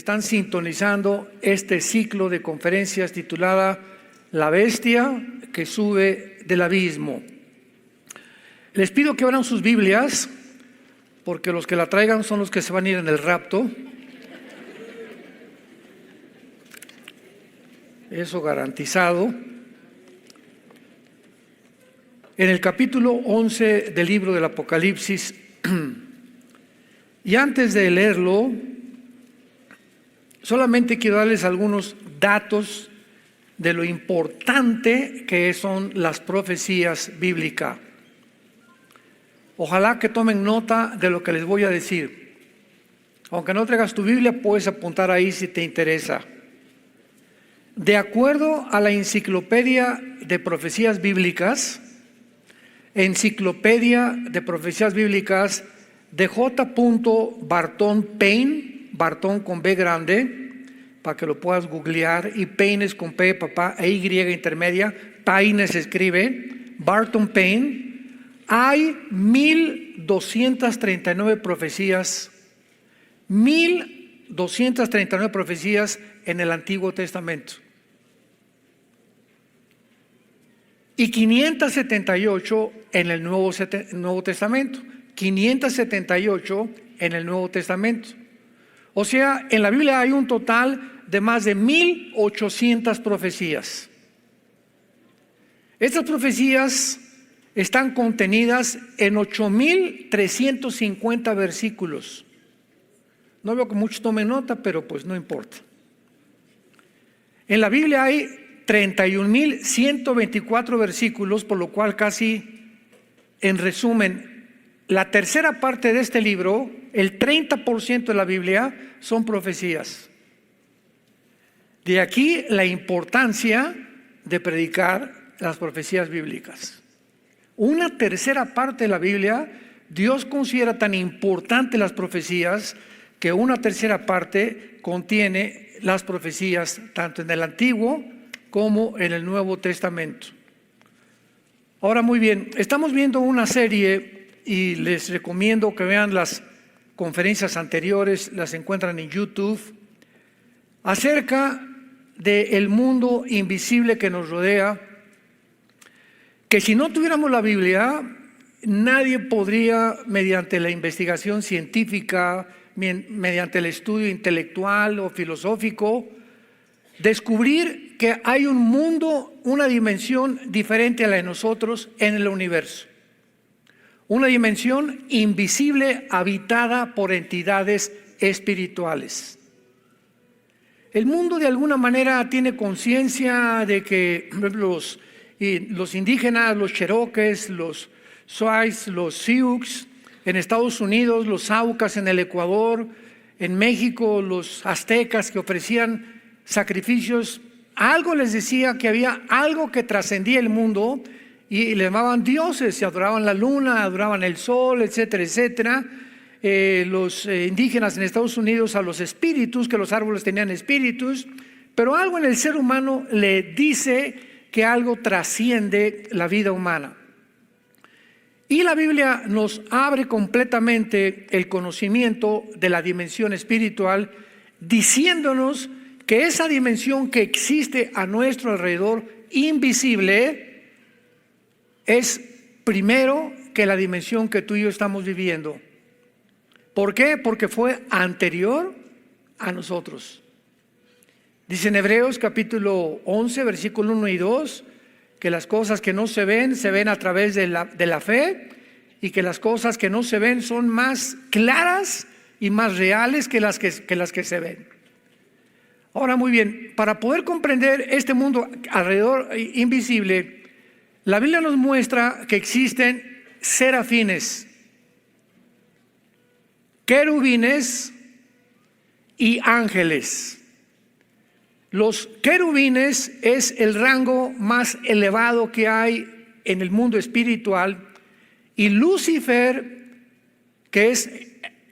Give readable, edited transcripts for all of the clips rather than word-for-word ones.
están sintonizando este ciclo de conferencias titulada La bestia que sube del abismo. Les pido que abran sus Biblias, porque los que la traigan son los que se van a ir en el rapto. Eso garantizado. En el capítulo 11 del libro del Apocalipsis. Y antes de leerlo, solamente quiero darles algunos datos de lo importante que son las profecías bíblicas. Ojalá que tomen nota de lo que les voy a decir. Aunque no traigas tu Biblia, puedes apuntar ahí si te interesa. De acuerdo a la Enciclopedia de Profecías Bíblicas, de J. Barton Payne, Barton con B grande, para que lo puedas googlear, y Payne es con P de papá e Y intermedia, Payne se escribe, Barton Payne. Hay 1239 profecías, 1239 profecías en el Antiguo Testamento. Y 578 en el Nuevo Testamento. 578 en el Nuevo Testamento. O sea, en la Biblia hay un total de más de 1800 profecías. Estas profecías están contenidas en 8350 versículos. No veo que muchos tomen nota, pero pues no importa. En la Biblia hay 31,124 versículos, por lo cual casi, en resumen, la tercera parte de este libro, el 30% de la Biblia, son profecías. De aquí la importancia de predicar las profecías bíblicas. Una tercera parte de la Biblia, Dios considera tan importante las profecías que una tercera parte contiene las profecías tanto en el Antiguo como en el Nuevo Testamento. Ahora, muy bien, estamos viendo una serie y les recomiendo que vean las conferencias anteriores, las encuentran en YouTube, acerca del mundo invisible que nos rodea, que si no tuviéramos la Biblia, nadie podría, mediante la investigación científica, mediante el estudio intelectual o filosófico, descubrir que hay un mundo, una dimensión diferente a la de nosotros en el universo. Una dimensión invisible habitada por entidades espirituales. El mundo de alguna manera tiene conciencia de que los indígenas, los cherokees, los Sioux, los Sioux en Estados Unidos, los Aucas en el Ecuador, en México los aztecas que ofrecían sacrificios, algo les decía que había algo que trascendía el mundo y le llamaban dioses, se adoraban la luna, adoraban el sol, etcétera, etcétera. Los indígenas en Estados Unidos a los espíritus, que los árboles tenían espíritus, pero algo en el ser humano le dice que algo trasciende la vida humana. Y la Biblia nos abre completamente el conocimiento de la dimensión espiritual, diciéndonos que esa dimensión que existe a nuestro alrededor, invisible, es primero que la dimensión que tú y yo estamos viviendo. ¿Por qué? Porque fue anterior a nosotros. Dice en Hebreos capítulo 11, versículo 1 y 2, que las cosas que no se ven a través de la fe, y que las cosas que no se ven son más claras y más reales que las que se ven. Ahora, muy bien, para poder comprender este mundo alrededor invisible, la Biblia nos muestra que existen serafines, querubines y ángeles. Los querubines es el rango más elevado que hay en el mundo espiritual, y Lucifer, que es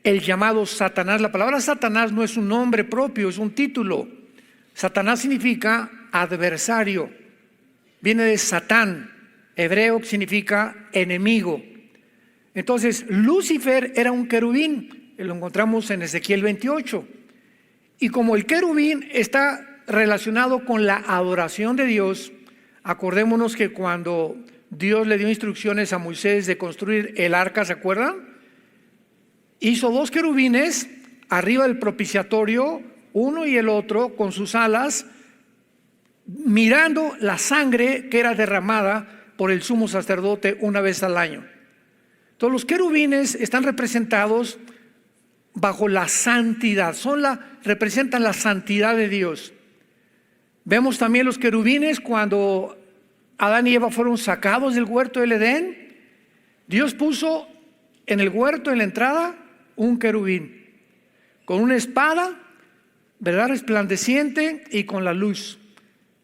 el llamado Satanás. La palabra Satanás no es un nombre propio, es un título. Satanás significa adversario, viene de Satán, hebreo, que significa enemigo. Entonces Lucifer era un querubín, lo encontramos en Ezequiel 28. Y como el querubín está relacionado con la adoración de Dios, acordémonos que cuando Dios le dio instrucciones a Moisés de construir el arca, ¿se acuerdan? Hizo 2 querubines arriba del propiciatorio, uno y el otro con sus alas, mirando la sangre que era derramada por el sumo sacerdote una vez al año. Entonces los querubines están representados bajo la santidad, representan la santidad de Dios. Vemos también los querubines cuando Adán y Eva fueron sacados del huerto del Edén. Dios puso en el huerto, en la entrada, un querubín con una espada, ¿verdad?, resplandeciente y con la luz,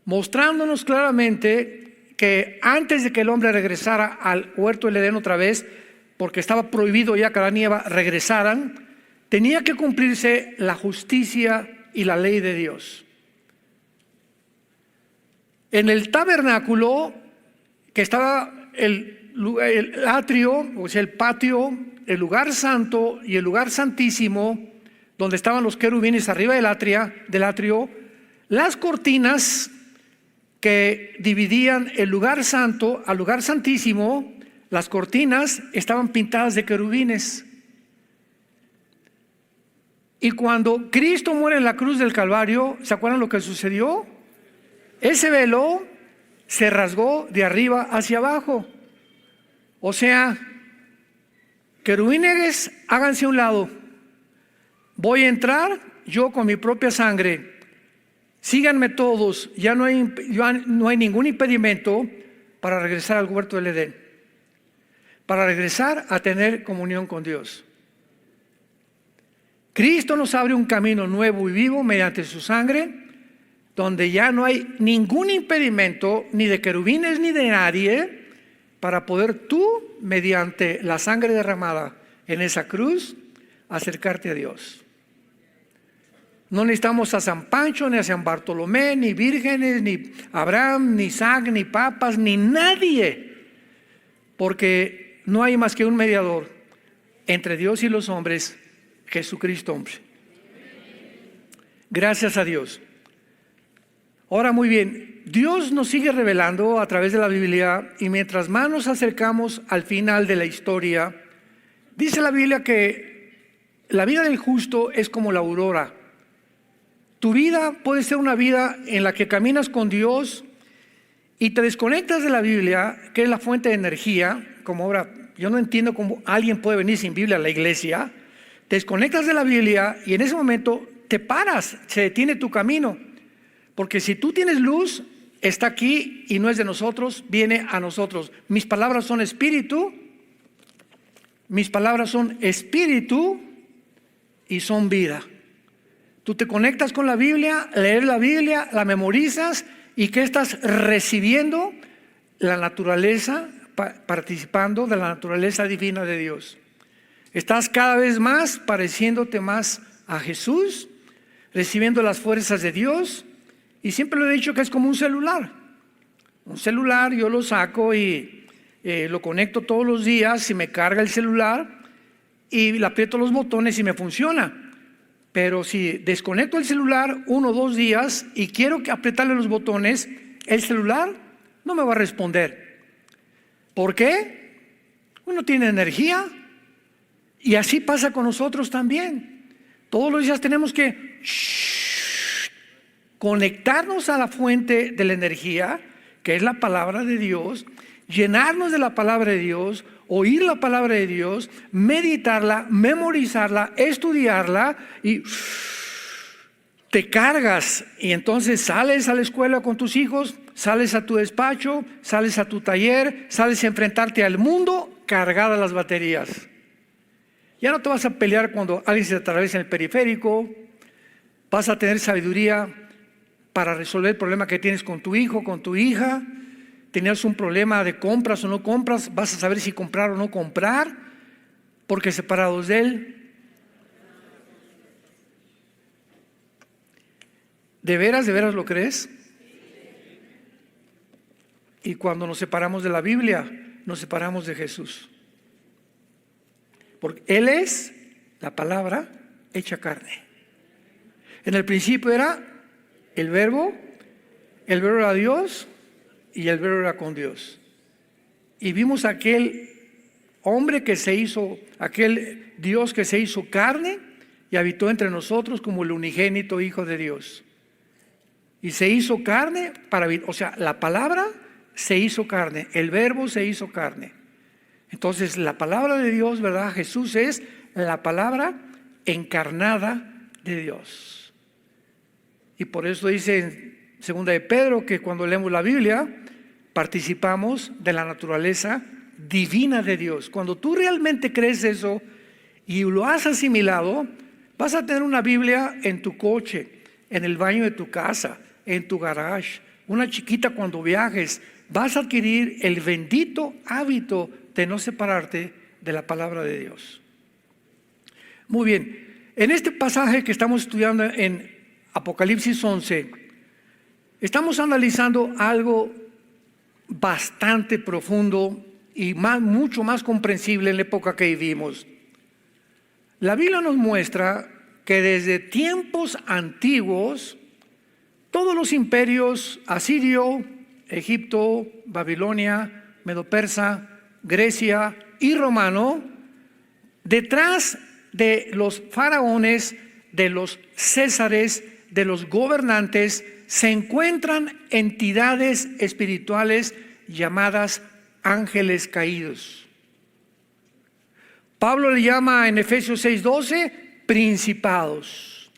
mostrándonos claramente que antes de que el hombre regresara al huerto del Edén otra vez, porque estaba prohibido ya que Adán y Eva regresaran, tenía que cumplirse la justicia y la ley de Dios. En el tabernáculo, que estaba el atrio, o sea, el patio, el lugar santo y el lugar santísimo, donde estaban los querubines arriba del atrio, las cortinas que dividían el lugar santo al lugar santísimo, las cortinas estaban pintadas de querubines. Y cuando Cristo muere en la cruz del Calvario, ¿se acuerdan lo que sucedió? Ese velo se rasgó de arriba hacia abajo. O sea, querubines, háganse a un lado. Voy a entrar yo con mi propia sangre. Síganme todos. Ya no hay ningún impedimento para regresar al huerto del Edén, para regresar a tener comunión con Dios. Cristo nos abre un camino nuevo y vivo mediante su sangre, donde ya no hay ningún impedimento, ni de querubines ni de nadie, para poder tú, mediante la sangre derramada en esa cruz, acercarte a Dios. No necesitamos a San Pancho, ni a San Bartolomé, ni vírgenes, ni Abraham, ni Isaac, ni papas, ni nadie, porque no hay más que un mediador entre Dios y los hombres, Jesucristo hombre. Gracias a Dios. Ahora, muy bien, Dios nos sigue revelando a través de la Biblia, y mientras más nos acercamos al final de la historia, dice la Biblia que la vida del justo es como la aurora. Tu vida puede ser una vida en la que caminas con Dios y te desconectas de la Biblia, que es la fuente de energía. Como ahora, yo no entiendo cómo alguien puede venir sin Biblia a la iglesia. Te desconectas de la Biblia y en ese momento te paras, se detiene tu camino. Porque si tú tienes luz, está aquí y no es de nosotros, viene a nosotros. Mis palabras son espíritu y son vida. Tú te conectas con la Biblia, lees la Biblia, la memorizas, y ¿qué estás recibiendo? La naturaleza, participando de la naturaleza divina de Dios. Estás cada vez más pareciéndote más a Jesús, recibiendo las fuerzas de Dios. Y siempre lo he dicho que es como un celular. Un celular yo lo saco y lo conecto todos los días y me carga el celular y le aprieto los botones y me funciona. Pero si desconecto el celular 1 o 2 días y quiero apretarle los botones, el celular no me va a responder. ¿Por qué? Uno tiene energía, y así pasa con nosotros también. Todos los días tenemos que conectarnos a la fuente de la energía, que es la palabra de Dios, llenarnos de la palabra de Dios, oír la palabra de Dios, meditarla, memorizarla, estudiarla, y te cargas. Y entonces sales a la escuela con tus hijos, sales a tu despacho, sales a tu taller, sales a enfrentarte al mundo cargadas las baterías. Ya no te vas a pelear cuando alguien se atraviesa en el periférico. Vas a tener sabiduría para resolver el problema que tienes con tu hijo, con tu hija. Tenías un problema de compras o no compras, vas a saber si comprar o no comprar, porque separados de Él. ¿De veras lo crees? Y cuando nos separamos de la Biblia, nos separamos de Jesús. Porque Él es la palabra hecha carne. En el principio era el verbo era Dios y el verbo era con Dios. Y vimos aquel hombre que se hizo, aquel Dios que se hizo carne y habitó entre nosotros como el unigénito Hijo de Dios. Y se hizo carne o sea, la palabra se hizo carne, el verbo se hizo carne. Entonces la palabra de Dios, ¿verdad? Jesús es la palabra encarnada de Dios. Y por eso dice en 2 de Pedro que cuando leemos la Biblia participamos de la naturaleza divina de Dios. Cuando tú realmente crees eso y lo has asimilado, vas a tener una Biblia en tu coche, en el baño de tu casa, en tu garage, una chiquita cuando viajes. Vas a adquirir el bendito hábito de no separarte de la palabra de Dios. Muy bien, en este pasaje que estamos estudiando en Apocalipsis 11, estamos analizando algo bastante profundo y mucho más comprensible en la época que vivimos. La Biblia nos muestra que desde tiempos antiguos, todos los imperios asirio, Egipto, Babilonia, Medo-Persa, Grecia y romano, detrás de los faraones, de los césares, de los gobernantes, se encuentran entidades espirituales llamadas ángeles caídos. Pablo le llama en Efesios 6:12 principados.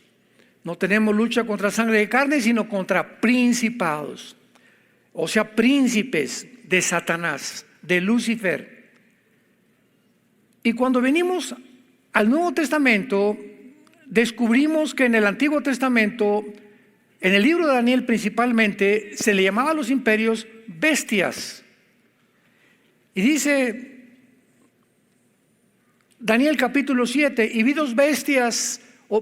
No tenemos lucha contra sangre de carne, sino contra principados, o sea, príncipes de Satanás, de Lucifer. Y cuando venimos al Nuevo Testamento, descubrimos que en el Antiguo Testamento, en el libro de Daniel principalmente, se le llamaba a los imperios bestias. Y dice Daniel capítulo 7, y vi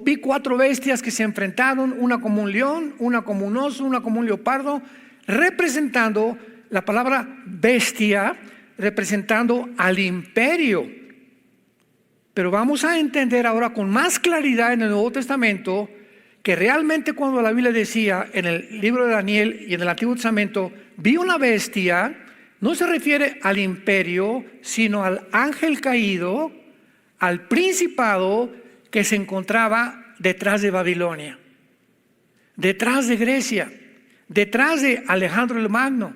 vi 4 bestias que se enfrentaron, una como un león, una como un oso, una como un leopardo, representando la palabra bestia, representando al imperio. Pero vamos a entender ahora con más claridad en el Nuevo Testamento que realmente cuando la Biblia decía en el libro de Daniel y en el Antiguo Testamento, vi una bestia, no se refiere al imperio, sino al ángel caído, al principado que se encontraba detrás de Babilonia, detrás de Grecia, detrás de Alejandro el Magno,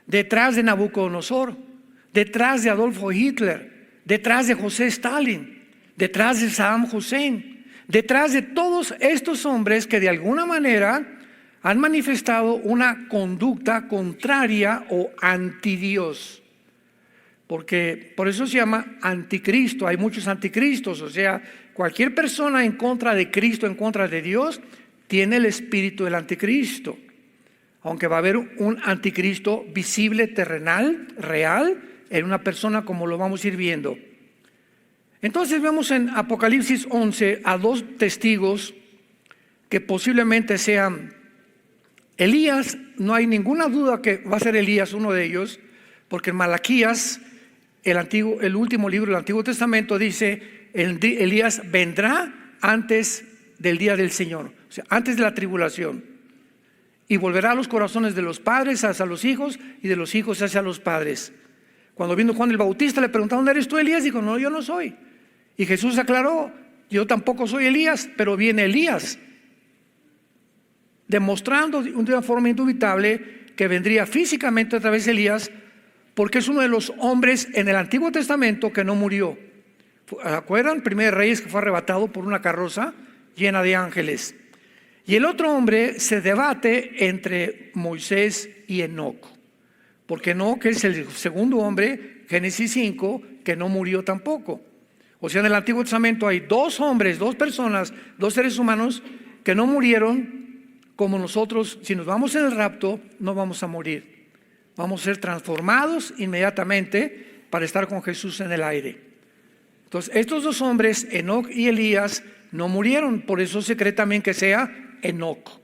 detrás de Nabucodonosor, detrás de Adolfo Hitler, detrás de José Stalin, detrás de Saddam Hussein, detrás de todos estos hombres que de alguna manera han manifestado una conducta contraria o antidios. Porque por eso se llama anticristo. Hay muchos anticristos, o sea, cualquier persona en contra de Cristo, en contra de Dios, tiene el espíritu del anticristo. Aunque va a haber un anticristo visible, terrenal, real, en una persona, como lo vamos a ir viendo. Entonces vemos en Apocalipsis 11 a 2 testigos que posiblemente sean Elías. No hay ninguna duda que va a ser Elías uno de ellos, porque en Malaquías, el último libro del Antiguo Testamento, dice Elías vendrá antes del día del Señor, o sea, antes de la tribulación, y volverá a los corazones de los padres hacia los hijos y de los hijos hacia los padres. Cuando vino Juan el Bautista le preguntaron: ¿eres tú Elías? Dijo: no, yo no soy. Y Jesús aclaró: yo tampoco soy Elías, pero viene Elías, demostrando de una forma indubitable que vendría físicamente otra vez Elías, porque es uno de los hombres en el Antiguo Testamento que no murió. ¿Acuerdan? Primero de Reyes, que fue arrebatado por una carroza llena de ángeles. Y el otro hombre se debate entre Moisés y Enoc, porque Enoc es el segundo hombre, Génesis 5, que no murió tampoco. O sea, en el Antiguo Testamento hay 2 hombres, 2 personas, 2 seres humanos que no murieron como nosotros. Si nos vamos en el rapto, no vamos a morir. Vamos a ser transformados inmediatamente para estar con Jesús en el aire. Entonces, estos 2 hombres, Enoc y Elías, no murieron. Por eso se cree también que sea Enoc.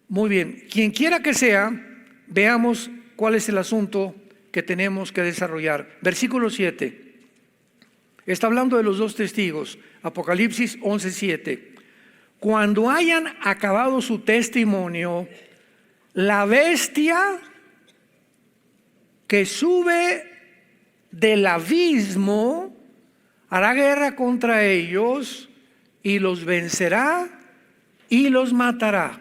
Muy bien, quien quiera que sea, veamos cuál es el asunto que tenemos que desarrollar. Versículo 7. Está hablando de los 2 testigos. Apocalipsis 11:7. cuando hayan acabado su testimonio, la bestia que sube del abismo hará guerra contra ellos y los vencerá y los matará.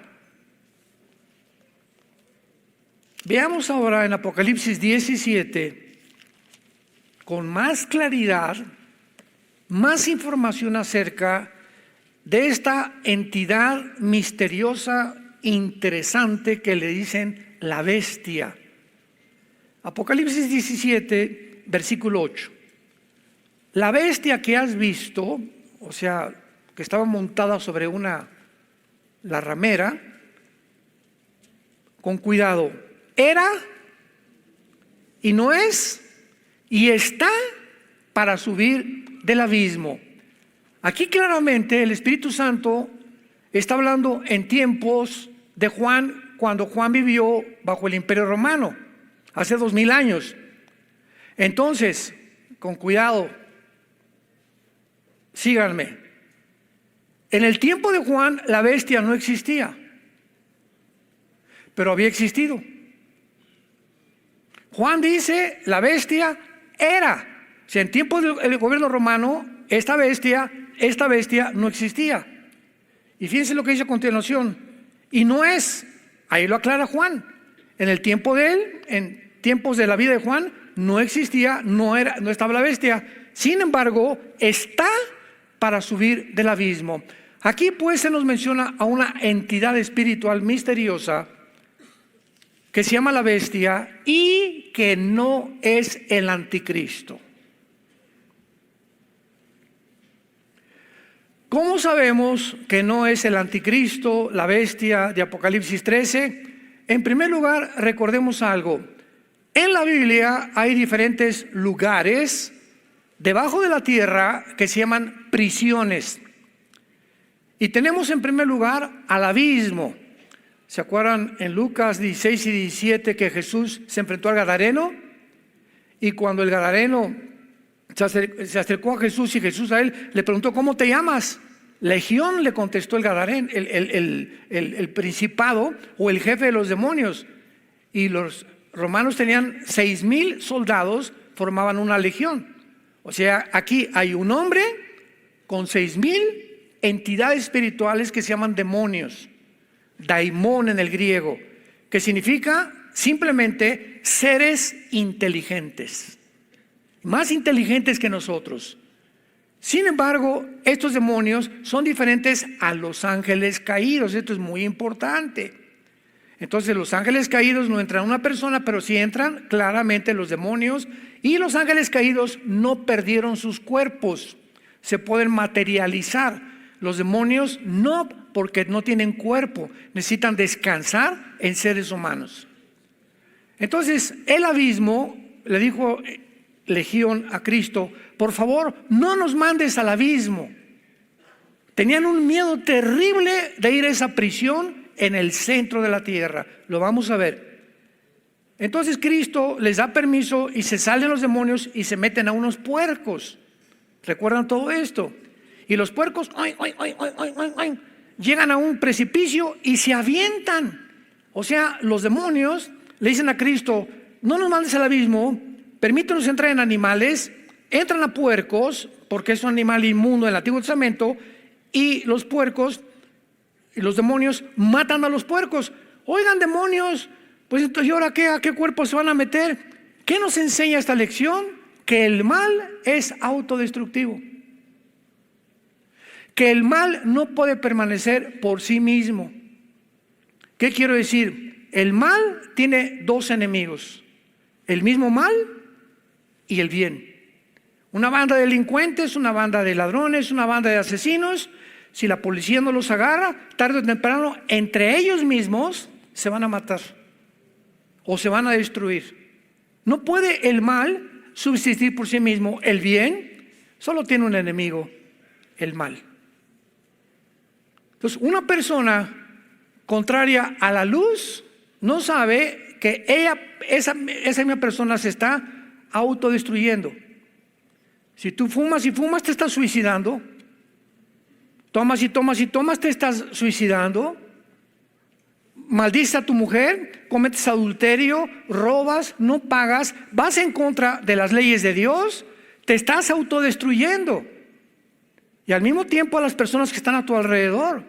Veamos ahora en Apocalipsis 17 con más claridad, más información acerca de esta entidad misteriosa, interesante que le dicen la bestia. Apocalipsis 17, versículo 8. La bestia que has visto, o sea, que estaba montada sobre la ramera, con cuidado, era y no es y está para subir del abismo. Aquí claramente el Espíritu Santo está hablando en tiempos de Juan, cuando Juan vivió bajo el Imperio Romano, hace 2000 años. Entonces, con cuidado, síganme. En el tiempo de Juan la bestia no existía, pero había existido. Juan dice, la bestia era. O sea, en tiempos del gobierno romano, esta bestia no existía. Y fíjense lo que dice a continuación. Y no es, ahí lo aclara Juan. En el tiempo de él, en tiempos de la vida de Juan, no existía, no estaba la bestia. Sin embargo, está para subir del abismo. Aquí pues se nos menciona a una entidad espiritual misteriosa que se llama la bestia y que no es el anticristo. ¿Cómo sabemos que no es el anticristo, la bestia de Apocalipsis 13? En primer lugar, recordemos algo. En la Biblia hay diferentes lugares debajo de la tierra que se llaman prisiones. Y tenemos en primer lugar al abismo. ¿Se acuerdan en Lucas 16 y 17 que Jesús se enfrentó al Gadareno? Y cuando el Gadareno se acercó a Jesús y Jesús a él le preguntó, ¿cómo te llamas? Legión, le contestó el Gadareno, el principado o el jefe de los demonios. Y los romanos tenían 6,000 soldados, formaban una legión. O sea, aquí hay un hombre con 6,000 entidades espirituales que se llaman demonios. Daimón en el griego, que significa simplemente seres inteligentes, más inteligentes que nosotros. Sin embargo, estos demonios son diferentes a los ángeles caídos. Esto es muy importante. Entonces los ángeles caídos no entran a una persona, pero sí entran claramente los demonios. Y los ángeles caídos no perdieron sus cuerpos, se pueden materializar. Los demonios no, porque no tienen cuerpo, necesitan descansar en seres humanos. Entonces el abismo, le dijo Legión a Cristo, por favor no nos mandes al abismo. Tenían un miedo terrible de ir a esa prisión en el centro de la tierra. Lo vamos a ver. Entonces Cristo les da permiso y se salen los demonios y se meten a unos puercos. ¿Recuerdan todo esto? Y los puercos llegan a un precipicio y se avientan. O sea, los demonios le dicen a Cristo, no nos mandes al abismo, permítenos entrar en animales. Entran a puercos, porque es un animal inmundo en el Antiguo Testamento, y los puercos y los demonios matan a los puercos. Oigan, demonios, pues entonces, ¿y ahora qué? ¿A qué cuerpo se van a meter? ¿Qué nos enseña esta lección? Que el mal es autodestructivo. Que el mal no puede permanecer por sí mismo. ¿Qué quiero decir? El mal tiene dos enemigos: el mismo mal y el bien. Una banda de delincuentes, una banda de ladrones, una banda de asesinos, si la policía no los agarra, tarde o temprano, entre ellos mismos se van a matar o se van a destruir. No puede el mal subsistir por sí mismo. El bien solo tiene un enemigo: el mal. Entonces, una persona contraria a la luz no sabe que esa misma persona se está autodestruyendo. Si tú fumas y fumas, te estás suicidando. Tomas y tomas y tomas, te estás suicidando. Maldices a tu mujer, cometes adulterio, robas, no pagas, vas en contra de las leyes de Dios, te estás autodestruyendo. Y al mismo tiempo a las personas que están a tu alrededor,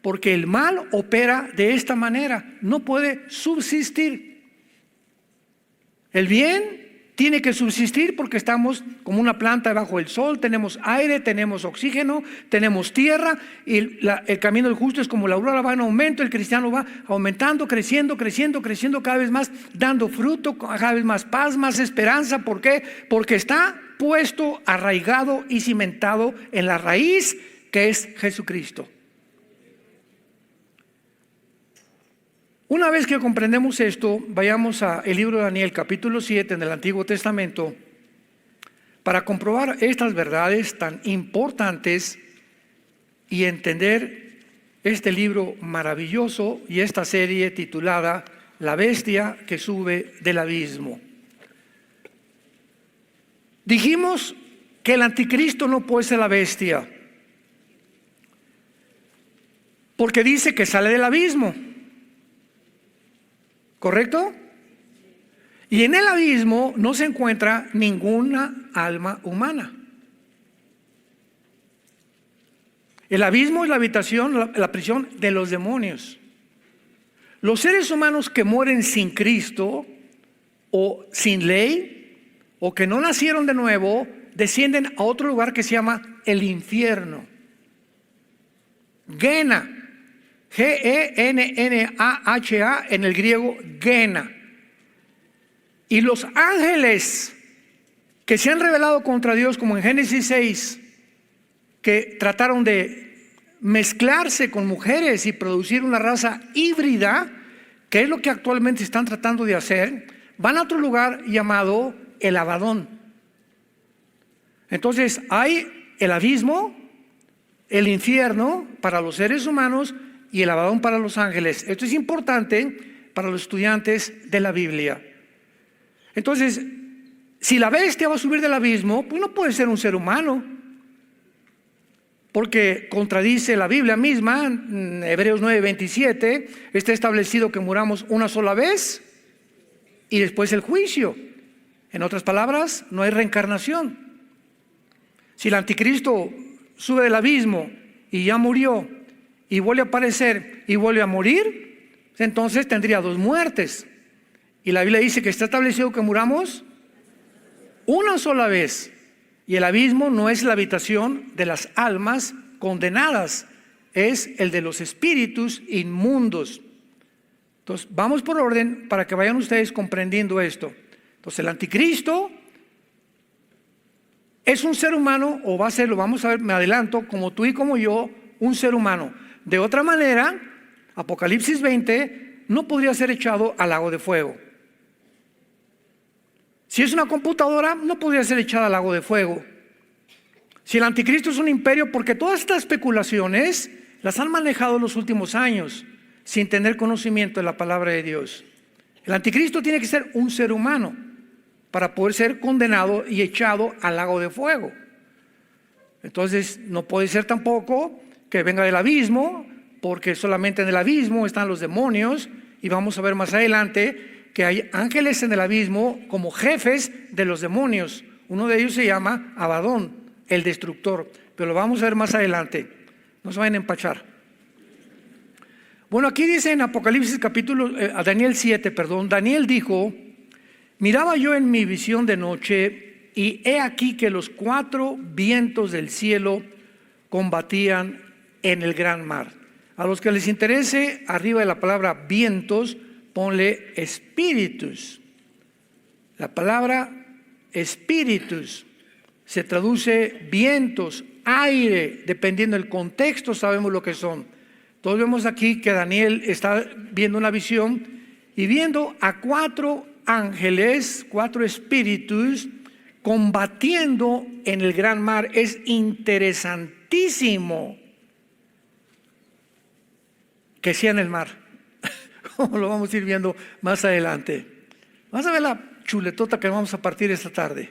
porque el mal opera de esta manera, no puede subsistir. El bien tiene que subsistir porque estamos como una planta bajo el sol, tenemos aire, tenemos oxígeno, tenemos tierra, y el camino del justo es como la aurora, va en aumento, el cristiano va aumentando, creciendo, creciendo, creciendo cada vez más, dando fruto, cada vez más paz, más esperanza. ¿Por qué? Porque está puesto, arraigado y cimentado en la raíz que es Jesucristo. Una vez que comprendemos esto, vayamos al libro de Daniel, capítulo 7 en el Antiguo Testamento, para comprobar estas verdades tan importantes y entender este libro maravilloso y esta serie titulada La bestia que sube del abismo. Dijimos que el anticristo no puede ser la bestia, porque dice que sale del abismo. ¿Correcto? Y en el abismo no se encuentra ninguna alma humana. El abismo es la habitación, la prisión de los demonios. Los seres humanos que mueren sin Cristo o sin ley o que no nacieron de nuevo descienden a otro lugar que se llama el infierno. Gehenna. G-E-N-N-A-H-A en el griego, Gehenna. Y los ángeles que se han rebelado contra Dios, como en Génesis 6, que trataron de mezclarse con mujeres y producir una raza híbrida, que es lo que actualmente están tratando de hacer, van a otro lugar llamado el Abadón. Entonces hay el abismo, el infierno para los seres humanos y el Abadón para los ángeles. Esto es importante para los estudiantes de la Biblia. Entonces, si la bestia va a subir del abismo, pues no puede ser un ser humano, porque contradice la Biblia misma. En Hebreos 9:27 está establecido que muramos una sola vez y después el juicio. En otras palabras, no hay reencarnación. Si el anticristo sube del abismo y ya murió y vuelve a aparecer y vuelve a morir, entonces tendría dos muertes. Y la Biblia dice que está establecido que muramos una sola vez. Y el abismo no es la habitación de las almas condenadas, es el de los espíritus inmundos. Entonces vamos por orden para que vayan ustedes comprendiendo esto. Entonces el anticristo es un ser humano, o va a ser, lo vamos a ver, me adelanto, como tú y como yo, un ser humano. De otra manera, Apocalipsis 20 no podría ser echado al lago de fuego. Si es una computadora, no podría ser echada al lago de fuego. Si el anticristo es un imperio, porque todas estas especulaciones las han manejado en los últimos años sin tener conocimiento de la palabra de Dios. El anticristo tiene que ser un ser humano para poder ser condenado y echado al lago de fuego. Entonces no puede ser tampoco que venga del abismo, porque solamente en el abismo están los demonios, y vamos a ver más adelante que hay ángeles en el abismo como jefes de los demonios. Uno de ellos se llama Abadón, el destructor, pero lo vamos a ver más adelante. No se vayan a empachar. Bueno, aquí dice en Apocalipsis capítulo, Daniel 7, Daniel dijo: miraba yo en mi visión de noche, y he aquí que los 4 vientos del cielo combatían en el gran mar. A los que les interese, arriba de la palabra vientos, ponle espíritus. La palabra espíritus se traduce vientos, aire, dependiendo del contexto sabemos lo que son. Todos vemos aquí que Daniel está viendo una visión y viendo a 4 ángeles, 4 espíritus combatiendo en el gran mar. Es interesantísimo que sea en el mar. Como lo vamos a ir viendo más adelante. Vamos a ver la chuletota que vamos a partir esta tarde.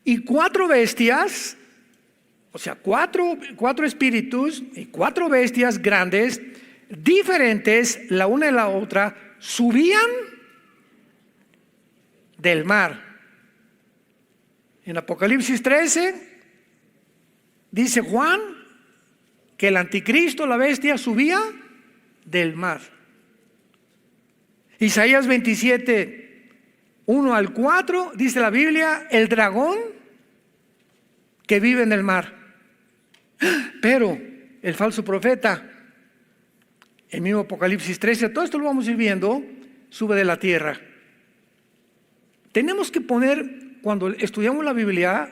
Y 4 bestias O sea, cuatro espíritus y cuatro bestias grandes, diferentes la una de la otra, subían del mar. En Apocalipsis 13 dice Juan que el anticristo, la bestia, subía del mar. Isaías 27, 1 al 4, dice la Biblia, el dragón que vive en el mar. Pero el falso profeta, el mismo Apocalipsis 13, todo esto lo vamos a ir viendo, sube de la tierra. Tenemos que poner, cuando estudiamos la Biblia,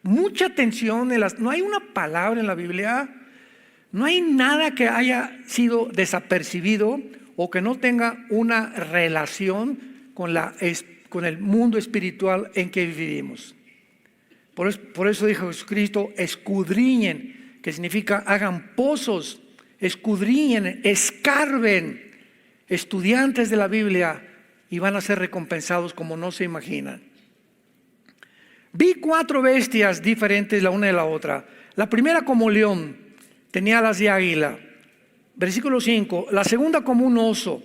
mucha atención no hay una palabra en la Biblia, no hay nada que haya sido desapercibido o que no tenga una relación con el mundo espiritual en que vivimos. Por eso dijo Jesucristo, escudriñen, que significa hagan pozos, escudriñen, escarben, estudiantes de la Biblia, y van a ser recompensados como no se imaginan. Vi 4 bestias diferentes la una de la otra. La primera como león, tenía alas de águila. Versículo 5. La segunda como un oso.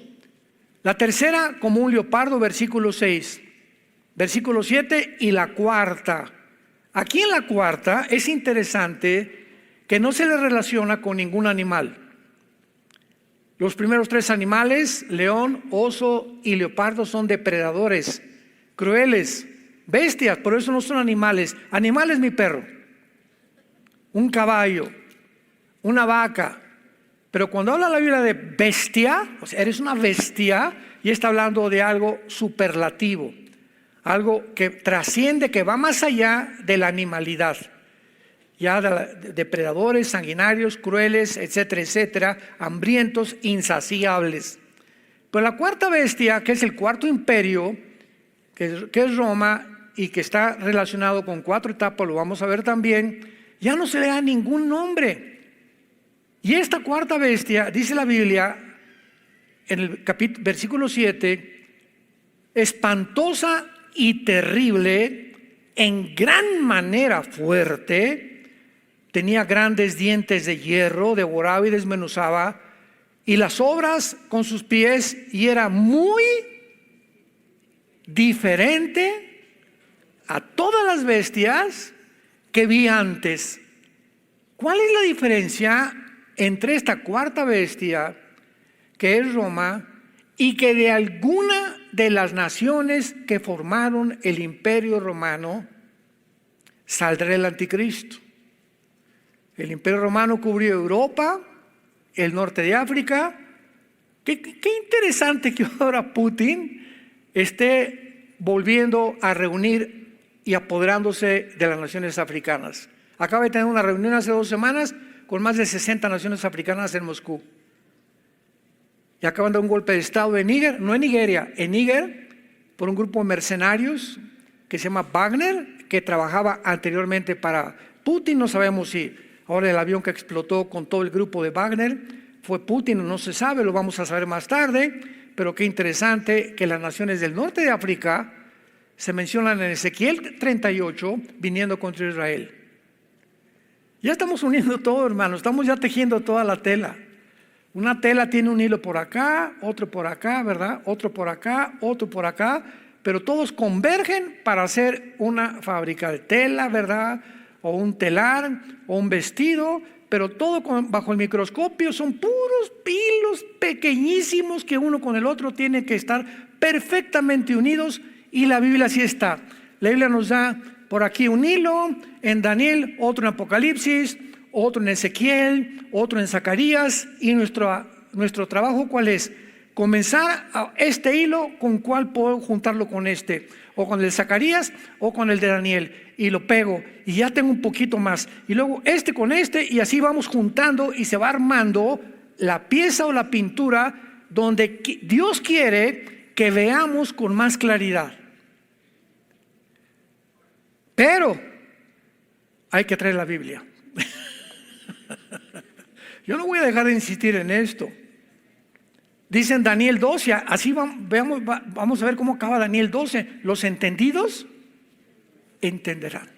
La tercera como un leopardo, versículo 6. Versículo 7 y la cuarta. Aquí en la cuarta es interesante que no se le relaciona con ningún animal. Los primeros 3 animales, león, oso y leopardo, son depredadores, crueles, bestias, por eso no son animales. Animal es mi perro, un caballo, una vaca. Pero cuando habla la Biblia de bestia, o sea, eres una bestia, y está hablando de algo superlativo, algo que trasciende, que va más allá de la animalidad, ya de depredadores, sanguinarios, crueles, etcétera, etcétera, hambrientos, insaciables. Pero la cuarta bestia, que es el cuarto imperio, que es Roma, y que está relacionado con 4 etapas, lo vamos a ver también, ya no se le da ningún nombre. Y esta cuarta bestia, dice la Biblia, en el versículo 7, espantosa y terrible, en gran manera fuerte, tenía grandes dientes de hierro, devoraba y desmenuzaba, y las obras con sus pies, y era muy diferente a todas las bestias que vi antes. ¿Cuál es la diferencia entre esta cuarta bestia, que es Roma, y que de alguna de las naciones que formaron el imperio romano saldrá el anticristo? El imperio romano cubrió Europa, el norte de África. Qué interesante que ahora Putin esté volviendo a reunir y apoderándose de las naciones africanas. Acaba de tener una reunión hace 2 semanas con más de 60 naciones africanas en Moscú. Y acaban de dar un golpe de estado en Níger, no en Nigeria, en Níger, por un grupo de mercenarios que se llama Wagner, que trabajaba anteriormente para Putin. No sabemos si ahora el avión que explotó con todo el grupo de Wagner fue Putin, no se sabe, lo vamos a saber más tarde. Pero qué interesante que las naciones del norte de África se mencionan en Ezequiel 38 viniendo contra Israel. Ya estamos uniendo todo, hermano, estamos ya tejiendo toda la tela. Una tela tiene un hilo por acá, otro por acá, ¿verdad? Otro por acá, otro por acá, pero todos convergen para hacer una fábrica de tela, ¿verdad? O un telar, o un vestido, pero todo bajo el microscopio son puros hilos pequeñísimos que uno con el otro tiene que estar perfectamente unidos, y la Biblia así está. La Biblia nos da por aquí un hilo, en Daniel, otro en Apocalipsis, otro en Ezequiel, otro en Zacarías, y nuestro trabajo ¿cuál es? Comenzar a este hilo, con cuál puedo juntarlo con este, o con el de Zacarías o con el de Daniel, y lo pego y ya tengo un poquito más, y luego este con este, y así vamos juntando y se va armando la pieza o la pintura donde Dios quiere que veamos con más claridad. Pero hay que traer la Biblia. Yo no voy a dejar de insistir en esto. Dice en Daniel 12, así vamos a ver cómo acaba Daniel 12. Los entendidos entenderán.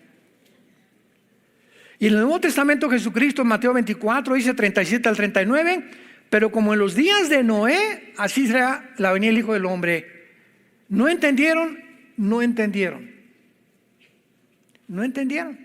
Y en el Nuevo Testamento Jesucristo en Mateo 24 dice 37 al 39, pero como en los días de Noé, así será la venida del Hijo del Hombre. ¿No entendieron? No entendieron. No entendieron.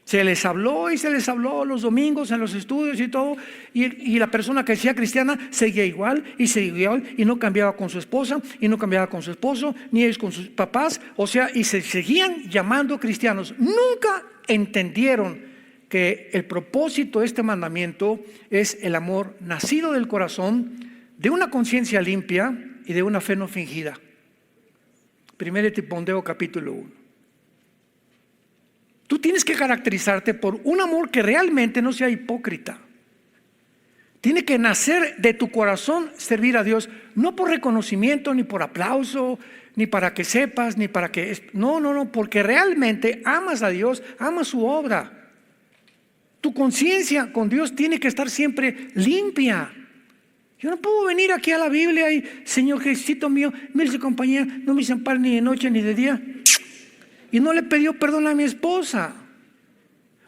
Se les habló y se les habló los domingos en los estudios y todo, y la persona que decía cristiana seguía igual y seguía igual, y no cambiaba con su esposa y no cambiaba con su esposo ni ellos con sus papás, o sea, y se seguían llamando cristianos. Nunca entendieron que el propósito de este mandamiento es el amor nacido del corazón, de una conciencia limpia y de una fe no fingida. 1 Timoteo capítulo 1. Tú tienes que caracterizarte por un amor que realmente no sea hipócrita. Tiene que nacer de tu corazón servir a Dios, no por reconocimiento, ni por aplauso, ni para que sepas, ni para que... No, porque realmente amas a Dios, amas su obra. Tu conciencia con Dios tiene que estar siempre limpia. Yo no puedo venir aquí a la Biblia y, Señor Jesucito mío, mire su compañía, no me desampare ni de noche ni de día. Y no le pidió perdón a mi esposa.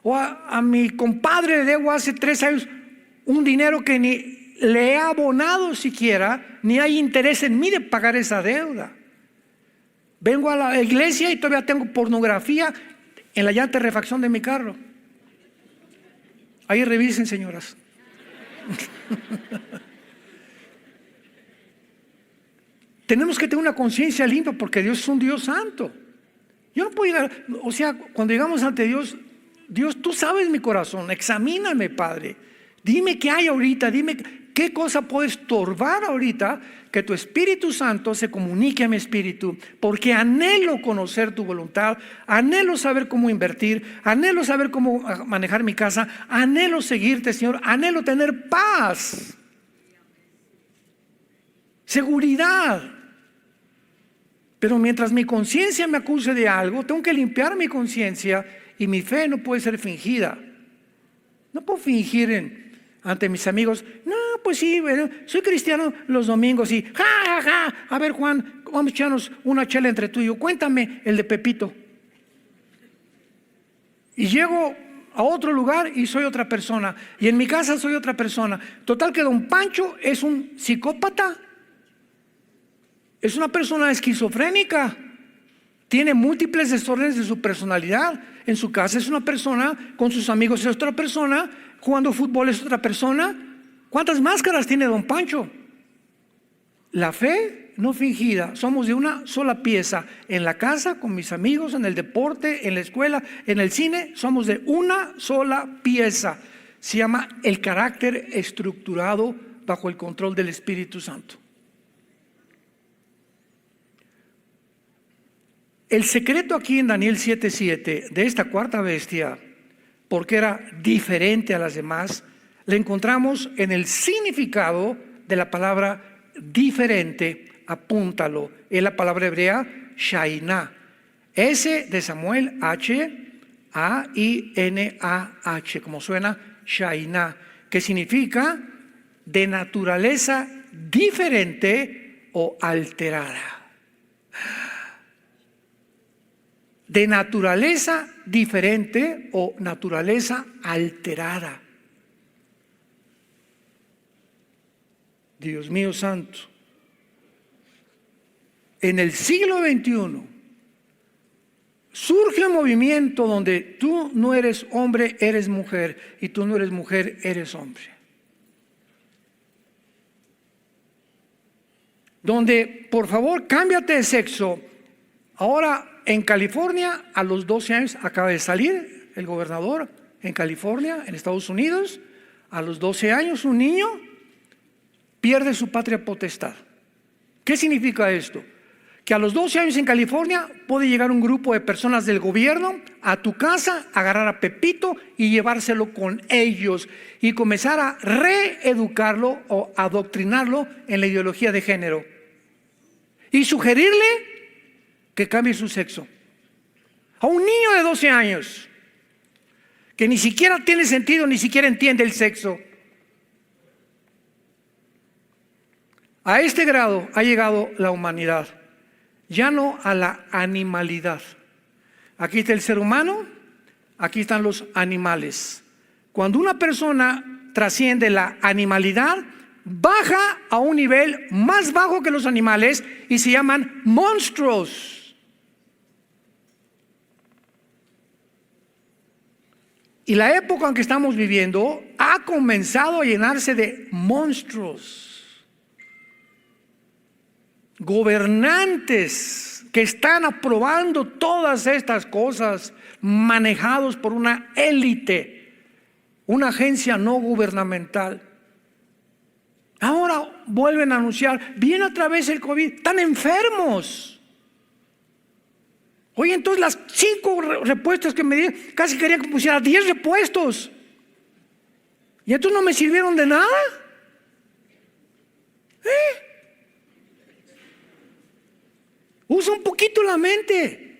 O a mi compadre le debo hace 3 años un dinero que ni le he abonado siquiera, ni hay interés en mí de pagar esa deuda. Vengo a la iglesia y todavía tengo pornografía en la llanta de refacción de mi carro. Ahí revisen, señoras. Tenemos que tener una conciencia limpia porque Dios es un Dios santo. Yo no puedo llegar, o sea, cuando llegamos ante Dios, Dios, tú sabes mi corazón, examíname, Padre. Dime qué hay ahorita, dime qué cosa puede estorbar ahorita que tu Espíritu Santo se comunique a mi espíritu, porque anhelo conocer tu voluntad, anhelo saber cómo invertir, anhelo saber cómo manejar mi casa, anhelo seguirte, Señor, anhelo tener paz, seguridad. Pero mientras mi conciencia me acuse de algo, tengo que limpiar mi conciencia y mi fe no puede ser fingida. No puedo fingir ante mis amigos, no, pues sí, bueno, soy cristiano los domingos y ja. A ver, Juan, vamos a echarnos una chela entre tú y yo, cuéntame el de Pepito. Y llego a otro lugar y soy otra persona, y en mi casa soy otra persona. Total que don Pancho es un psicópata. Es una persona esquizofrénica, tiene múltiples desórdenes de su personalidad. En su casa es una persona, con sus amigos es otra persona, jugando fútbol es otra persona. ¿Cuántas máscaras tiene don Pancho? La fe no fingida, somos de una sola pieza. En la casa, con mis amigos, en el deporte, en la escuela, en el cine, somos de una sola pieza. Se llama el carácter estructurado bajo el control del Espíritu Santo. El secreto aquí en Daniel 7:7 de esta cuarta bestia, porque era diferente a las demás, le encontramos en el significado de la palabra diferente. Apúntalo, es la palabra hebrea Shainah. S de Samuel, H-A-I-N-A-H, como suena Shainah, que significa de naturaleza diferente o alterada. De naturaleza diferente o naturaleza alterada. Dios mío santo. En el siglo XXI surge un movimiento donde tú no eres hombre, eres mujer, y tú no eres mujer, eres hombre. Donde, por favor, cámbiate de sexo. Ahora, en California, a los 12 años, acaba de salir el gobernador en California, en Estados Unidos, a los 12 años un niño pierde su patria potestad. ¿Qué significa esto? Que a los 12 años en California puede llegar un grupo de personas del gobierno a tu casa, agarrar a Pepito y llevárselo con ellos y comenzar a reeducarlo o adoctrinarlo en la ideología de género y sugerirle que cambie su sexo. A un niño de 12 años que ni siquiera tiene sentido, ni siquiera entiende el sexo. A este grado ha llegado la humanidad, ya no a la animalidad. Aquí está el ser humano, aquí están los animales. Cuando una persona trasciende la animalidad, baja a un nivel más bajo que los animales y se llaman monstruos. Y la época en que estamos viviendo ha comenzado a llenarse de monstruos, gobernantes que están aprobando todas estas cosas, manejados por una élite, una agencia no gubernamental. Ahora vuelven a anunciar, viene otra vez el COVID, están enfermos. Oye, entonces las 5 repuestos que me dieron, casi quería que pusiera 10 repuestos. Y entonces no me sirvieron de nada. Usa un poquito la mente.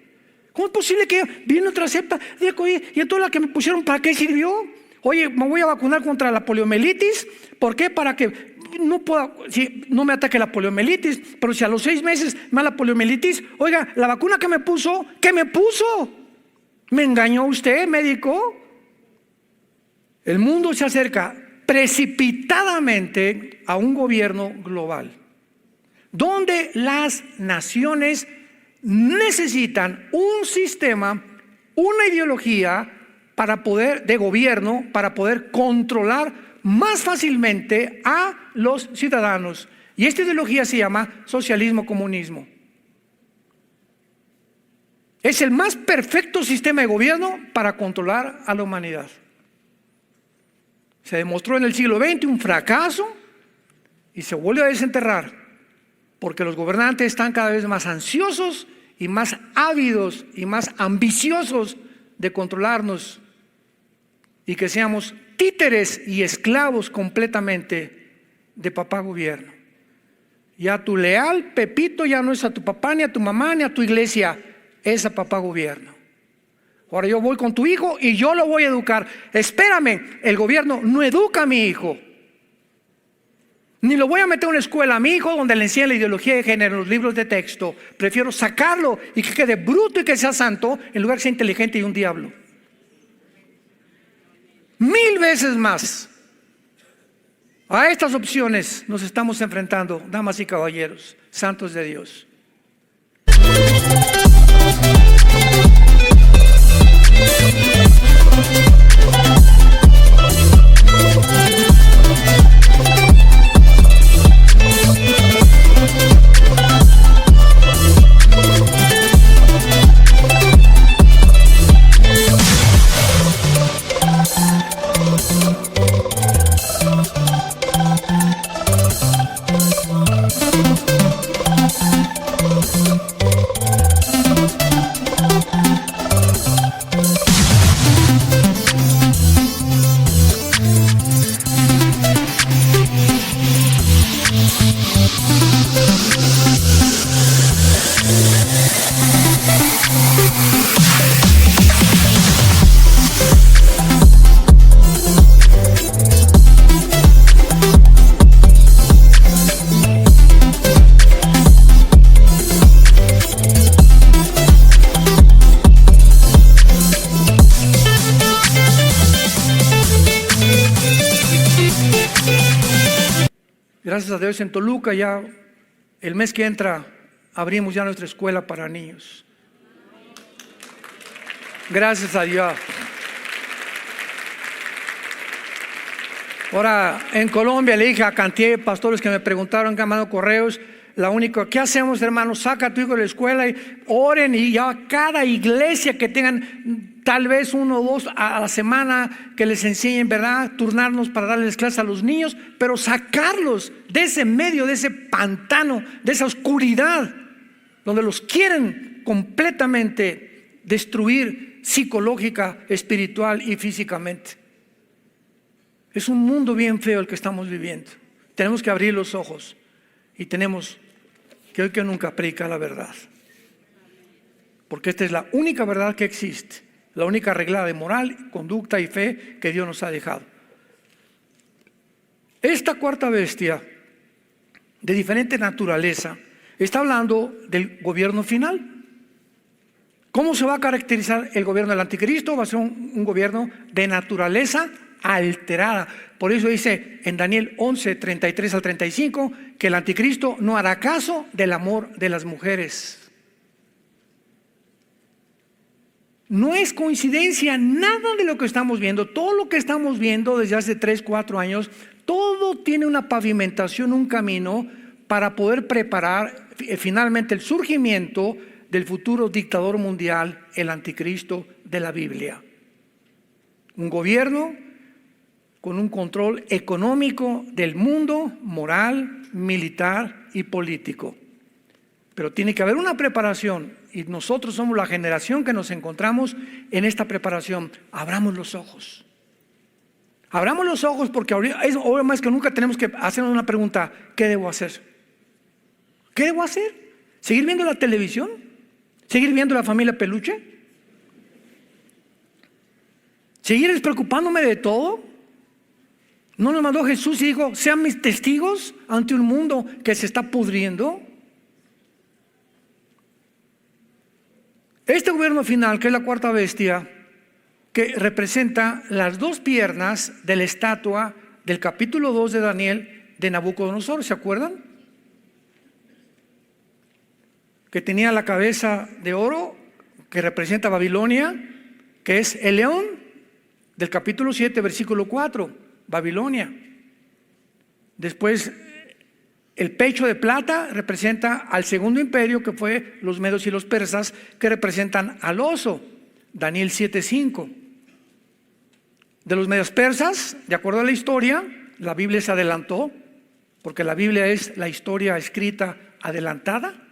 ¿Cómo es posible que viene otra cepa de COVID y entonces la que me pusieron, ¿para qué sirvió? Oye, me voy a vacunar contra la poliomielitis. ¿Por qué? Para que no me ataque la poliomielitis. Pero si a los 6 meses me da la poliomielitis, oiga, la vacuna que me puso, ¿qué me puso? ¿Me engañó usted, médico? El mundo se acerca precipitadamente a un gobierno global, donde las naciones necesitan un sistema, una ideología de gobierno para poder controlar más fácilmente a los ciudadanos. Y esta ideología se llama socialismo-comunismo. Es el más perfecto sistema de gobierno para controlar a la humanidad. Se demostró en el siglo XX un fracaso y se vuelve a desenterrar, porque los gobernantes están cada vez más ansiosos y más ávidos y más ambiciosos de controlarnos y que seamos títeres y esclavos completamente de papá gobierno. Ya tu leal Pepito ya no es a tu papá, ni a tu mamá, ni a tu iglesia, es a papá gobierno. Ahora yo voy con tu hijo y yo lo voy a educar. Espérame, el gobierno no educa a mi hijo. Ni lo voy a meter a una escuela a mi hijo donde le enseñan la ideología de género en los libros de texto. Prefiero sacarlo y que quede bruto y que sea santo en lugar de ser inteligente y un diablo. 1000 veces más. A estas opciones nos estamos enfrentando, damas y caballeros, santos de Dios. Gracias a Dios en Toluca ya el mes que entra abrimos ya nuestra escuela para niños. Gracias a Dios. Ahora en Colombia le dije a cantidad de pastores que me preguntaron, que han mandado correos, la única, ¿qué hacemos, hermanos? Saca a tu hijo de la escuela y oren, y ya cada iglesia que tengan tal vez 1 o 2 a la semana que les enseñen, ¿verdad? Turnarnos para darles clases a los niños, pero sacarlos de ese medio, de ese pantano, de esa oscuridad, donde los quieren completamente destruir psicológica, espiritual y físicamente. Es un mundo bien feo el que estamos viviendo. Tenemos que abrir los ojos y tenemos que hoy que nunca predicar la verdad, porque esta es la única verdad que existe, la única regla de moral, conducta y fe que Dios nos ha dejado. Esta cuarta bestia de diferente naturaleza está hablando del gobierno final. ¿Cómo se va a caracterizar el gobierno del anticristo? Va a ser un gobierno de naturaleza alterada. Por eso dice en Daniel 11, 33 al 35, que el anticristo no hará caso del amor de las mujeres. No es coincidencia nada de lo que estamos viendo. Todo lo que estamos viendo desde hace 3, 4 años, todo tiene una pavimentación, un camino para poder preparar finalmente el surgimiento del futuro dictador mundial, el anticristo de la Biblia. Un gobierno con un control económico del mundo, moral, militar y político. Pero tiene que haber una preparación, y nosotros somos la generación que nos encontramos en esta preparación. Abramos los ojos. Abramos los ojos, porque ahora más que nunca tenemos que hacernos una pregunta: ¿qué debo hacer? ¿Qué debo hacer? ¿Seguir viendo la televisión? ¿Seguir viendo la familia Peluche? ¿Seguir despreocupándome de todo? ¿No nos mandó Jesús y dijo: sean mis testigos ante un mundo que se está pudriendo? Este gobierno final, que es la cuarta bestia, que representa las dos piernas de la estatua del capítulo 2 de Daniel de Nabucodonosor, ¿se acuerdan? Que tenía la cabeza de oro, que representa Babilonia, que es el león del capítulo 7, versículo 4, Babilonia. Después, el pecho de plata representa al segundo imperio, que fue los medos y los persas, que representan al oso, Daniel 7:5. De los medios persas, de acuerdo a la historia, la Biblia se adelantó, porque la Biblia es la historia escrita adelantada.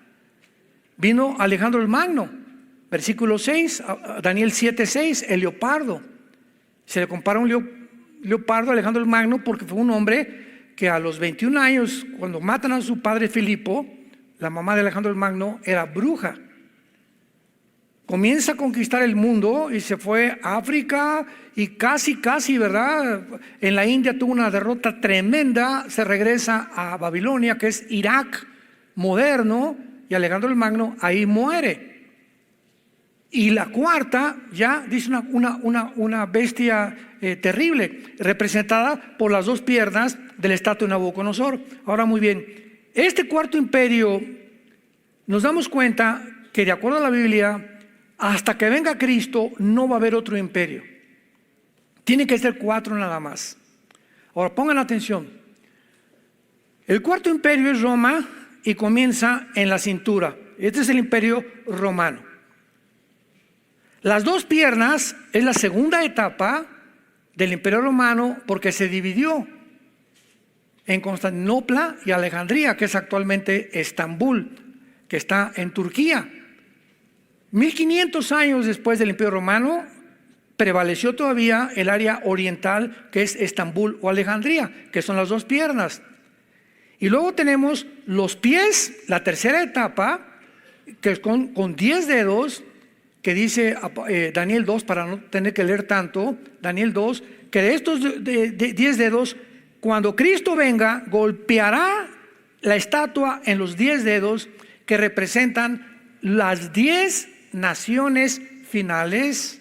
Vino Alejandro el Magno, versículo 6, Daniel 7:6, el leopardo. Se le compara un leopardo a Alejandro el Magno porque fue un hombre que a los 21 años, cuando matan a su padre Filipo, la mamá de Alejandro el Magno era bruja. Comienza a conquistar el mundo y se fue a África y casi, ¿verdad? En la India tuvo una derrota tremenda, se regresa a Babilonia, que es Irak moderno, y Alejandro el Magno ahí muere. Y la cuarta ya dice una bestia terrible, representada por las dos piernas del estatua de Nabucodonosor. Ahora, muy bien, este cuarto imperio, nos damos cuenta que de acuerdo a la Biblia, hasta que venga Cristo no va a haber otro imperio. Tiene que ser 4 nada más. Ahora pongan atención. El cuarto imperio es Roma y comienza en la cintura. Este es el imperio romano. Las dos piernas es la segunda etapa del imperio romano, porque se dividió en Constantinopla y Alejandría, que es actualmente Estambul, que está en Turquía. 1500 años después del imperio romano prevaleció todavía el área oriental, que es Estambul o Alejandría, que son las dos piernas. Y luego tenemos los pies, la tercera etapa, que es con 10 dedos, que dice Daniel 2, para no tener que leer tanto, Daniel 2, que de estos 10 dedos, cuando Cristo venga, golpeará la estatua en los 10 dedos, que representan las 10 naciones finales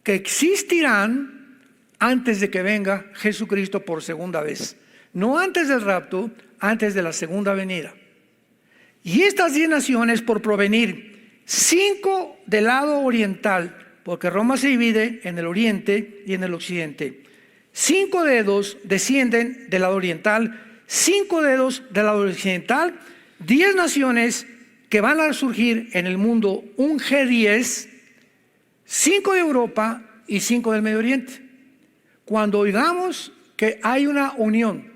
que existirán antes de que venga Jesucristo por segunda vez. No antes del rapto, antes de la segunda venida. Y estas 10 naciones, por provenir, 5 del lado oriental, porque Roma se divide en el oriente y en el occidente. 5 dedos descienden del lado oriental, 5 dedos del lado occidental, 10 naciones que van a surgir en el mundo, un G10, 5 de Europa y 5 del Medio Oriente. Cuando oigamos que hay una unión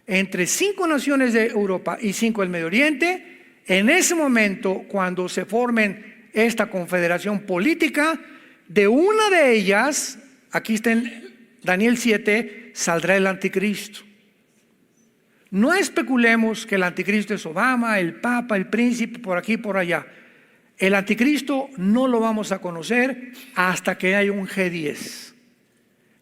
entre 5 naciones de Europa y 5 del Medio Oriente, en ese momento, cuando se formen esta confederación política, de una de ellas, aquí está en Daniel 7, saldrá el anticristo. No especulemos que el anticristo es Obama, el Papa, el príncipe, por aquí, por allá. El anticristo no lo vamos a conocer hasta que haya un G10,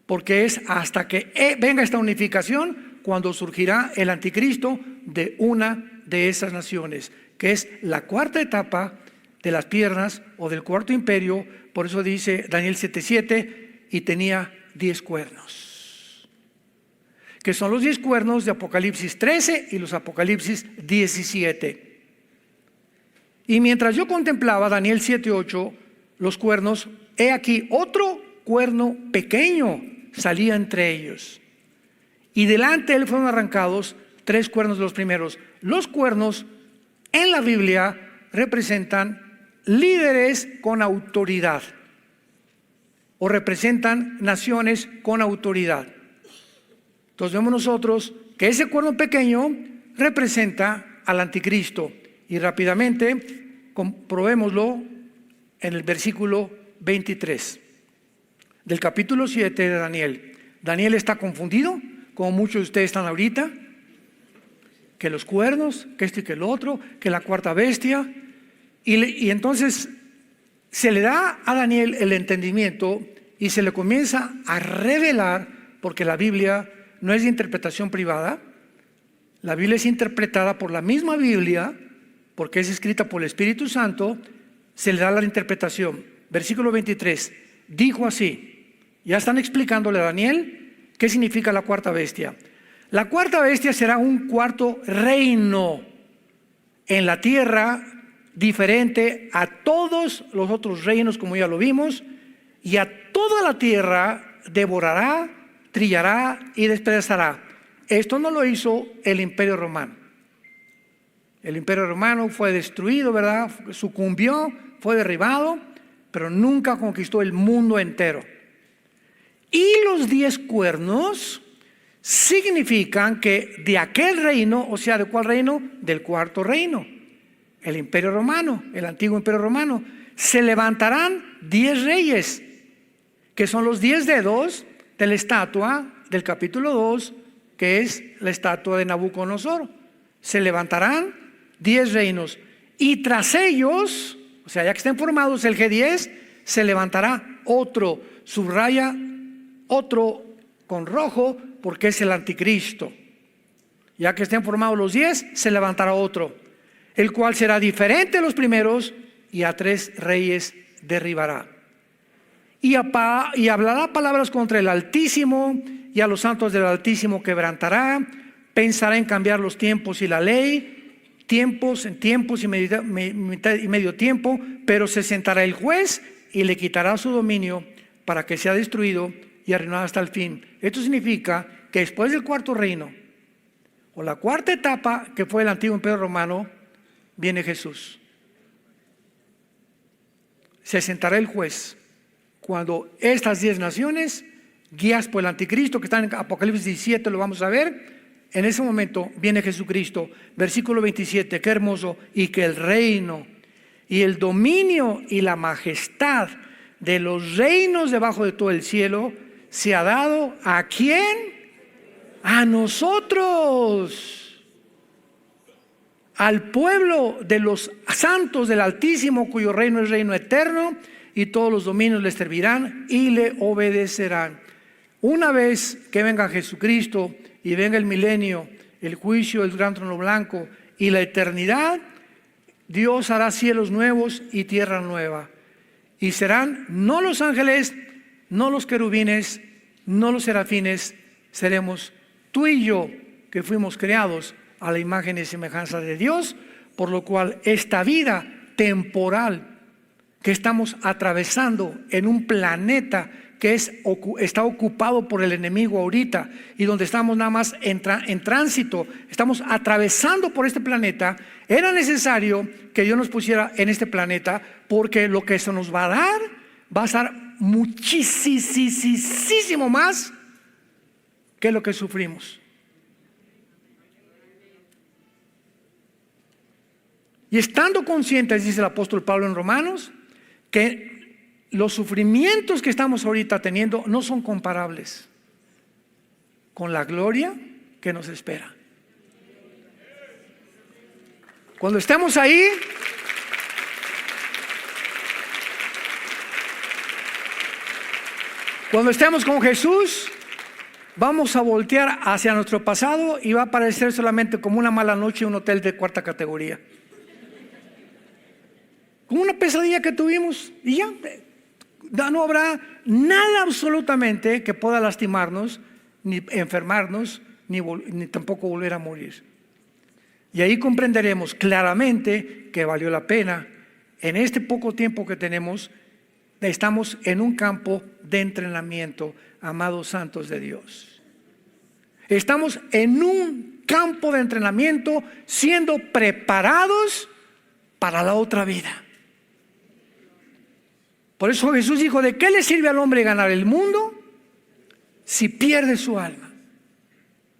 porque es hasta que venga esta unificación cuando surgirá el anticristo de una de esas naciones, que es la cuarta etapa de las piernas o del cuarto imperio. Por eso dice Daniel 7:7, y tenía 10 cuernos, que son los 10 cuernos de Apocalipsis 13 y los Apocalipsis 17. Y mientras yo contemplaba Daniel 7:8, los cuernos, he aquí otro cuerno pequeño salía entre ellos, y delante de él fueron arrancados 3 cuernos de los primeros. Los cuernos en la Biblia representan líderes con autoridad, o representan naciones con autoridad. Entonces vemos nosotros que ese cuerno pequeño representa al anticristo, y rápidamente comprobémoslo en el versículo 23 del capítulo 7 de Daniel. Daniel está confundido, como muchos de ustedes están ahorita, que los cuernos, que esto y que el otro, que la cuarta bestia, y entonces se le da a Daniel el entendimiento y se le comienza a revelar, porque la Biblia no es de interpretación privada, la Biblia es interpretada por la misma Biblia, porque es escrita por el Espíritu Santo. Se le da la interpretación. Versículo 23, dijo así, ya están explicándole a Daniel qué significa la cuarta bestia. La cuarta bestia será un cuarto reino en la tierra, diferente a todos los otros reinos, como ya lo vimos, y a toda la tierra devorará, trillará y despedazará. Esto no lo hizo el Imperio Romano. El Imperio Romano fue destruido, ¿verdad? Sucumbió, fue derribado, pero nunca conquistó el mundo entero. Y los 10 cuernos significan que de aquel reino, o sea, ¿de cuál reino? Del cuarto reino, el Imperio Romano, el antiguo Imperio Romano, se levantarán 10 reyes, que son los 10 dedos de la estatua del capítulo 2, que es la estatua de Nabucodonosor. Se levantarán 10 reinos, y tras ellos, o sea, ya que estén formados el G10, se levantará otro, subraya otro con rojo, porque es el anticristo. Ya que estén formados los 10, se levantará otro, el cual será diferente a los primeros, y a 3 reyes derribará. Y hablará palabras contra el Altísimo, y a los santos del Altísimo quebrantará. Pensará en cambiar los tiempos y la ley, tiempos en tiempos y medio tiempo, pero se sentará el juez y le quitará su dominio para que sea destruido y arruinado hasta el fin. Esto significa que después del cuarto reino, o la cuarta etapa, que fue el antiguo Imperio Romano, viene Jesús. Se sentará el juez cuando estas 10 naciones, guiadas por el anticristo, que están en Apocalipsis 17, lo vamos a ver. En ese momento viene Jesucristo. Versículo 27, qué hermoso. Y que el reino y el dominio y la majestad de los reinos debajo de todo el cielo se ha dado ¿a quién? A nosotros, al pueblo de los santos del Altísimo, cuyo reino es reino eterno, y todos los dominios le servirán y le obedecerán. Una vez que venga Jesucristo y venga el milenio, el juicio, el gran trono blanco y la eternidad, Dios hará cielos nuevos y tierra nueva. Y serán no los ángeles, no los querubines, no los serafines, seremos tú y yo, que fuimos creados a la imagen y semejanza de Dios, por lo cual esta vida temporal que estamos atravesando en un planeta que está ocupado por el enemigo ahorita, y donde estamos nada más en tránsito, estamos atravesando por este planeta, era necesario que Dios nos pusiera en este planeta, porque lo que se nos va a dar va a ser muchísimo más que lo que sufrimos. Y estando conscientes, dice el apóstol Pablo en Romanos, que los sufrimientos que estamos ahorita teniendo no son comparables con la gloria que nos espera. Cuando estemos ahí, cuando estemos con Jesús, vamos a voltear hacia nuestro pasado y va a parecer solamente como una mala noche en un hotel de 4ª categoría. con una pesadilla que tuvimos y ya. No habrá nada absolutamente que pueda lastimarnos, ni enfermarnos, ni tampoco volver a morir. Y ahí comprenderemos claramente que valió la pena. En este poco tiempo que tenemos, estamos en un campo de entrenamiento, amados santos de Dios. Estamos en un campo de entrenamiento siendo preparados para la otra vida. Por eso Jesús dijo: ¿de qué le sirve al hombre ganar el mundo si pierde su alma?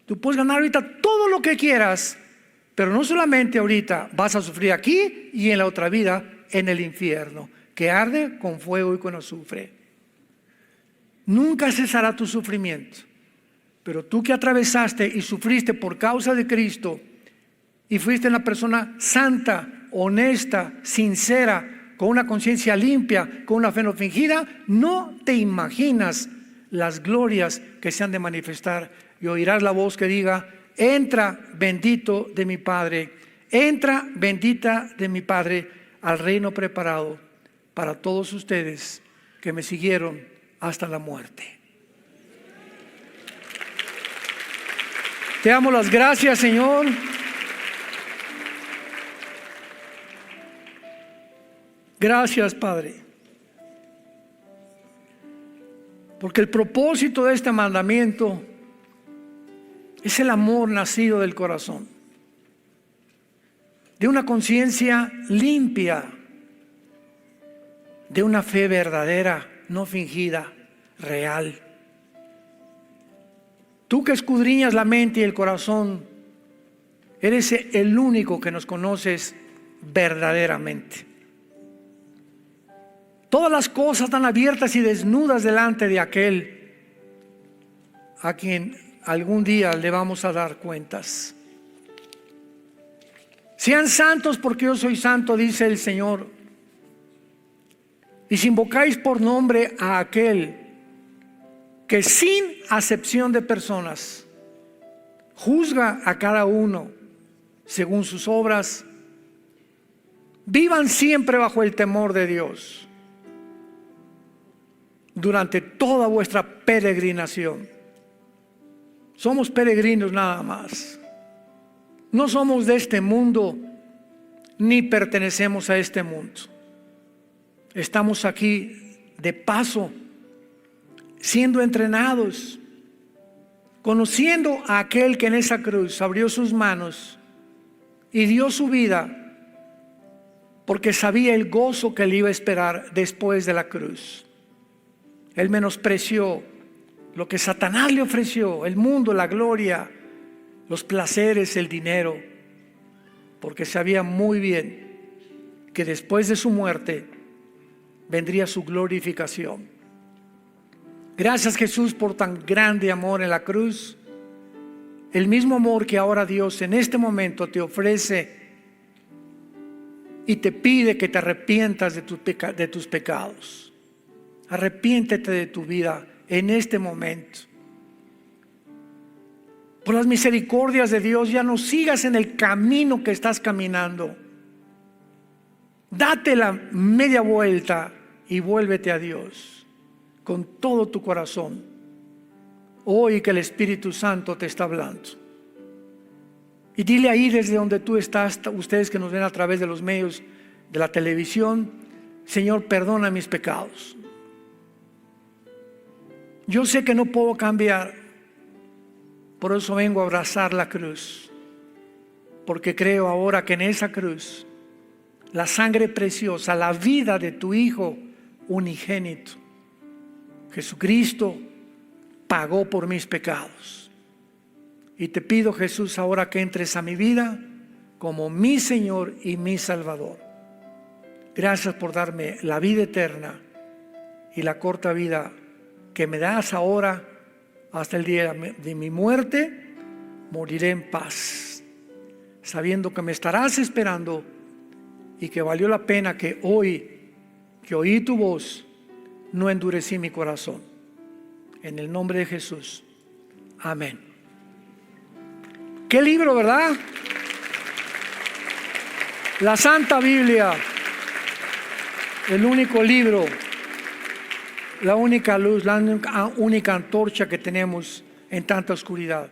Tú puedes ganar ahorita todo lo que quieras, pero no solamente ahorita, vas a sufrir aquí y en la otra vida, en el infierno, que arde con fuego y con azufre. Nunca cesará tu sufrimiento, pero tú que atravesaste y sufriste por causa de Cristo y fuiste una persona santa, honesta, sincera, con una conciencia limpia, con una fe no fingida, no te imaginas las glorias que se han de manifestar, y oirás la voz que diga: entra, bendito de mi Padre, entra, bendita de mi Padre, al reino preparado para todos ustedes que me siguieron hasta la muerte. Te damos las gracias, Señor. Gracias, Padre, porque el propósito de este mandamiento es el amor nacido del corazón, de una conciencia limpia, de una fe verdadera, no fingida, real. Tú que escudriñas la mente y el corazón, eres el único que nos conoces verdaderamente. Todas las cosas están abiertas y desnudas delante de aquel a quien algún día le vamos a dar cuentas. Sean santos porque yo soy santo, dice el Señor. Y si invocáis por nombre a aquel que sin acepción de personas juzga a cada uno según sus obras, vivan siempre bajo el temor de Dios durante toda vuestra peregrinación. Somos peregrinos nada más. No somos de este mundo, ni pertenecemos a este mundo. Estamos aquí de paso, siendo entrenados, conociendo a aquel que en esa cruz abrió sus manos y dio su vida, porque sabía el gozo que le iba a esperar después de la cruz. Él menospreció lo que Satanás le ofreció: el mundo, la gloria, los placeres, el dinero, porque sabía muy bien que después de su muerte vendría su glorificación. Gracias, Jesús, por tan grande amor en la cruz, el mismo amor que ahora Dios en este momento te ofrece y te pide que te arrepientas de tus pecados. Arrepiéntete de tu vida en este momento. Por las misericordias de Dios, ya no sigas en el camino que estás caminando. Date la media vuelta y vuélvete a Dios con todo tu corazón. Hoy que el Espíritu Santo te está hablando. Y dile ahí desde donde tú estás, ustedes que nos ven a través de los medios de la televisión: Señor, perdona mis pecados. Yo sé que no puedo cambiar, por eso vengo a abrazar la cruz, porque creo ahora que en esa cruz la sangre preciosa, la vida de tu Hijo unigénito, Jesucristo, pagó por mis pecados. Y te pido, Jesús, ahora que entres a mi vida como mi Señor y mi Salvador. Gracias por darme la vida eterna y la corta vida que me das ahora hasta el día de mi muerte. Moriré en paz, sabiendo que me estarás esperando y que valió la pena que hoy que oí tu voz no endurecí mi corazón. En el nombre de Jesús, amén. Qué libro, ¿verdad? La Santa Biblia. el único libro, la única luz, la única antorcha que tenemos en tanta oscuridad.